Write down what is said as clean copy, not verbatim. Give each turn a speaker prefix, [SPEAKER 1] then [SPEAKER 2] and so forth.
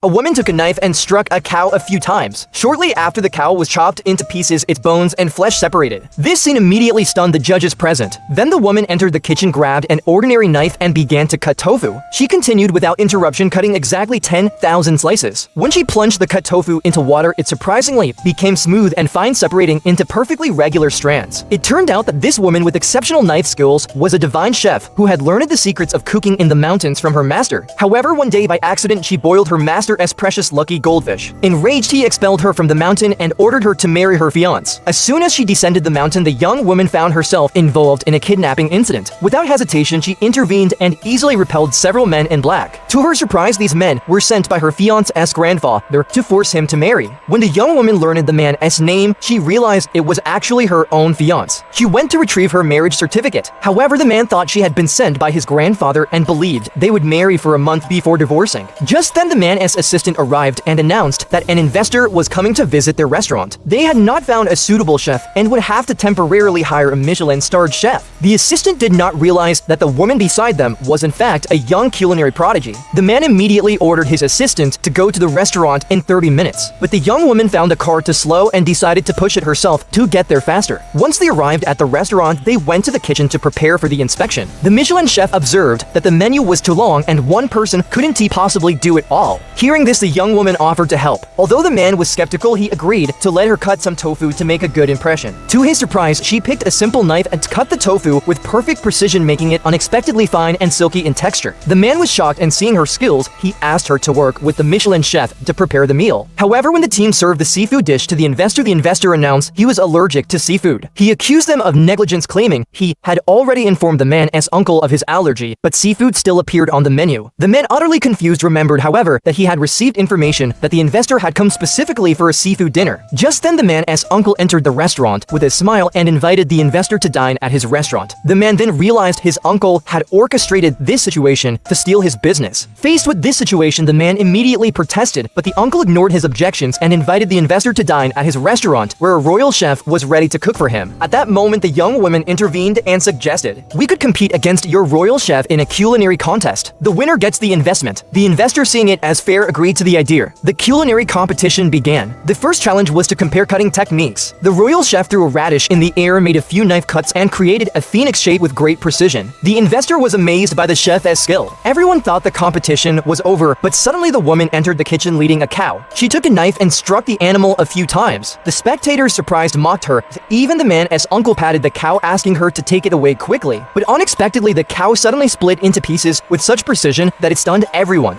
[SPEAKER 1] A woman took a knife and struck a cow a few times. Shortly after the cow was chopped into pieces, its bones and flesh separated. This scene immediately stunned the judges present. Then the woman entered the kitchen, grabbed an ordinary knife and began to cut tofu. She continued without interruption, cutting exactly 10,000 slices. When she plunged the cut tofu into water, it surprisingly became smooth and fine, separating into perfectly regular strands. It turned out that this woman with exceptional knife skills was a divine chef who had learned the secrets of cooking in the mountains from her master. However, one day by accident, she boiled her master's precious lucky goldfish. Enraged, he expelled her from the mountain and ordered her to marry her fiancé. As soon as she descended the mountain, the young woman found herself involved in a kidnapping incident. Without hesitation, she intervened and easily repelled several men in black. To her surprise, these men were sent by her fiancé's grandfather to force him to marry. When the young woman learned the man's name, she realized it was actually her own fiancé. She went to retrieve her marriage certificate. However, the man thought she had been sent by his grandfather and believed they would marry for a month before divorcing. Just then, the man's assistant arrived and announced that an investor was coming to visit their restaurant. They had not found a suitable chef and would have to temporarily hire a Michelin-starred chef. The assistant did not realize that the woman beside them was in fact a young culinary prodigy. The man immediately ordered his assistant to go to the restaurant in 30 minutes, but the young woman found the car too slow and decided to push it herself to get there faster. Once they arrived at the restaurant, they went to the kitchen to prepare for the inspection. The Michelin chef observed that the menu was too long and one person couldn't possibly do it all. Hearing this, the young woman offered to help. Although the man was skeptical, he agreed to let her cut some tofu to make a good impression. To his surprise, she picked a simple knife and cut the tofu with perfect precision, making it unexpectedly fine and silky in texture. The man was shocked, and seeing her skills, he asked her to work with the Michelin chef to prepare the meal. However, when the team served the seafood dish to the investor announced he was allergic to seafood. He accused them of negligence, claiming he had already informed the man's uncle of his allergy, but seafood still appeared on the menu. The man, utterly confused, remembered, however, that he had received information that the investor had come specifically for a seafood dinner. Just then, the man's uncle entered the restaurant with a smile and invited the investor to dine at his restaurant. The man then realized his uncle had orchestrated this situation to steal his business. Faced with this situation, the man immediately protested, but the uncle ignored his objections and invited the investor to dine at his restaurant, where a royal chef was ready to cook for him. At that moment, the young woman intervened and suggested, "We could compete against your royal chef in a culinary contest. The winner gets the investment." The investor, seeing it as fair, agreed to the idea. The culinary competition began. The first challenge was to compare cutting techniques. The royal chef threw a radish in the air, made a few knife cuts, and created a phoenix shape with great precision. The investor was amazed by the chef's skill. Everyone thought the competition was over, but suddenly the woman entered the kitchen leading a cow. She took a knife and struck the animal a few times. The spectators, surprised, mocked her. Even the man's uncle patted the cow, asking her to take it away quickly. But unexpectedly, the cow suddenly split into pieces with such precision that it stunned everyone.